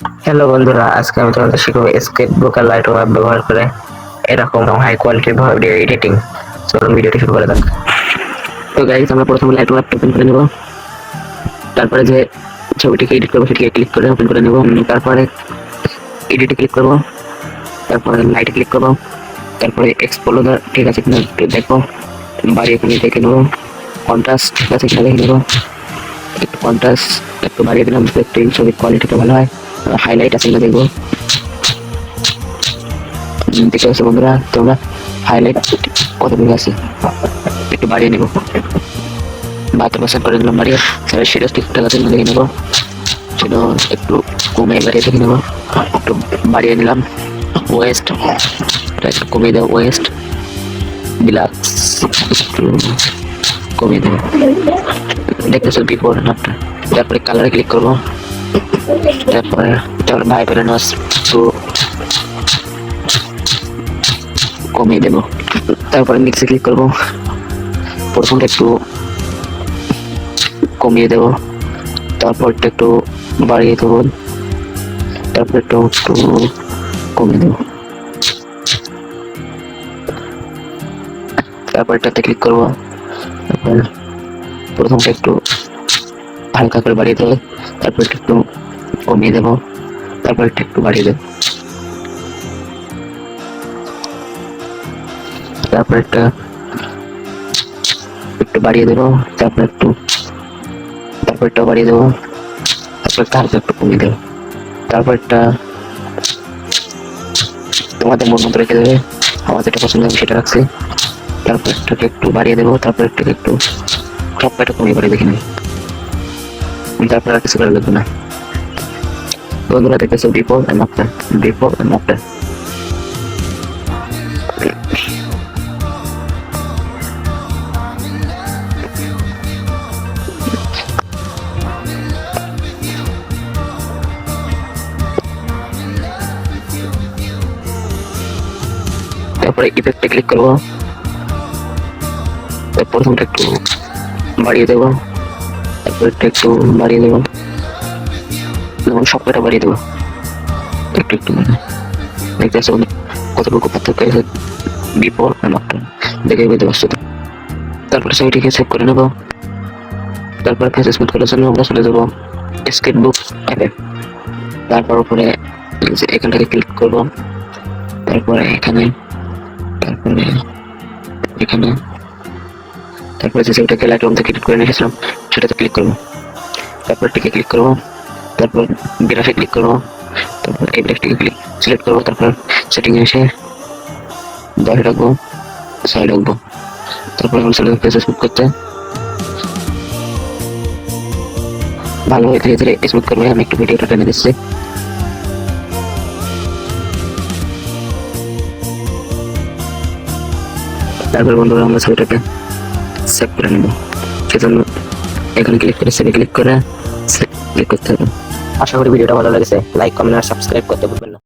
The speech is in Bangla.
হ্যালো বন্ধুরা, আজকে আমি তোমাদের শিখবো স্কেচ বুক আর লাইট ওয়ার্ক ব্যবহার করে এরকম হাই কোয়ালিটির ভিডিও এডিটিং। চলুন ভিডিওটি শুরু করা যাক। তো গাইস, আমরা প্রথমে লাইট ওয়ার্ক ওপেন করে নেব। তারপরে যে ছবিটিকে এডিট করবো সেটিকে ক্লিক করে ওপেন করে নেব। তারপরে এডিটে ক্লিক করব, তারপরে লাইটে ক্লিক করব, তারপরে এক্সপোজার ঠিক আছে কিনা একটু দেখবো, বাড়িয়ে এখানে দেখে নেব। কন্ট্রাস্ট ঠিক আছে কিনা দেখে নেব, একটু কন্ট্রাস্ট একটু বাড়িয়ে দিলাম, একটু ছবির কোয়ালিটিটা ভালো হয়। হাইলাইট আছে কিনা দেখবো। দেখতে পাচ্ছ বন্ধুরা, তোমরা হাইলাইট কতটুকু আছে একটু বাড়িয়ে নেবো, 72% করে দিলাম বাড়িয়ে। সেটা ঠিকঠাক আছে দেখে নেবো, সেটা একটু কমে বাড়িয়ে দেখে নেবো, একটু বাড়িয়ে নিলাম। ওয়েস্ট একটু কমিয়ে দেবো, ওয়েস্ট ডিলাক্স একটু কমিয়ে দেবো। দেখতেছো বিফোর আফটার। তারপরে কালারে ক্লিক করবো, তারপরে ভাইব্রেন্স একটু কমিয়ে দেবো। তারপরে মিক্সে ক্লিক করবো, প্রথমটা একটু কমিয়ে দেবো, তারপরটা একটু বাড়িয়ে দেবো, তারপর একটু কমিয়ে দেবো। তারপর এটাতে ক্লিক করবো, তারপর প্রথমটা একটু হালকা করে বাড়িয়ে দেবো, তারপর একটু কমিয়ে দেবো, তারপর একটু বাড়িয়ে দেবো, তারপর একটু বাড়িয়ে দেবো, তারপর বাড়িয়ে দেবো, তারপর হালকা একটু কমিয়ে দেবো। তারপর তোমাদের মন মতো রেখে দেবে, আমার যেটা পছন্দ হবে সেটা রাখছি। তারপর এটাকে একটু বাড়িয়ে দেবো, তারপর এটাকে একটু সবটা কমিয়ে বাড়িয়ে দেখে নেবে। তারপর আর কিছু করা লাগবে না। বন্ধুরা দেখতেছো before and after, before and after. তারপরে ইফেক্টে ক্লিক করবো, প্রথমটা একটু বাড়িয়ে দেবো, তারপর একটু বাড়িয়ে দেবো, যেমন সবকটা বাড়িয়ে দেবো একটু একটু। দেখতে পাচ্ছ কতটুকু পার্থক্য আছে বিফোর এন্ড আফটার, দেখে বুঝতে পারছো তো। তারপরে ছবিটিকে সেভ করে নেবো। তারপরে ফেস স্মুথ করার জন্য আমরা চলে যাবো স্কেচ বুক অ্যাপে। তারপর উপরে এখানটাকে ক্লিক করবো, তারপরে এখানে, তারপরে এখানে, তারপরে যে ছবিটাকে লাইট রুম থেকে এডিট করে নিয়েছিলাম সেটাতে ক্লিক করবো। তারপর এটিকে ক্লিক করবো, তারপর গ্রাফে ক্লিক করবো, তারপর এই ব্রেকটিকে সিলেক্ট করবো, তারপর সেটিংয়ে এসে 10 রাখবো, 6 রাখবো। তারপর আমরা চলে যাবো ফেস স্মুথ করতে। ভালোভাবে ধীরে ধীরে স্মুথ করবে, আমি একটু ভিডিওটা টেনে দিচ্ছি। তারপর বন্ধুরা আমরা ছবিটাকে সেভ করে নেব, সেজন্য এখানে ক্লিক করে সেভে ক্লিক করে ক্লিক করতে হবে। আশা করি ভিডিওটা ভালো লেগেছে, লাইক কমেন্ট আর সাবস্ক্রাইব করতে ভুলবেন না।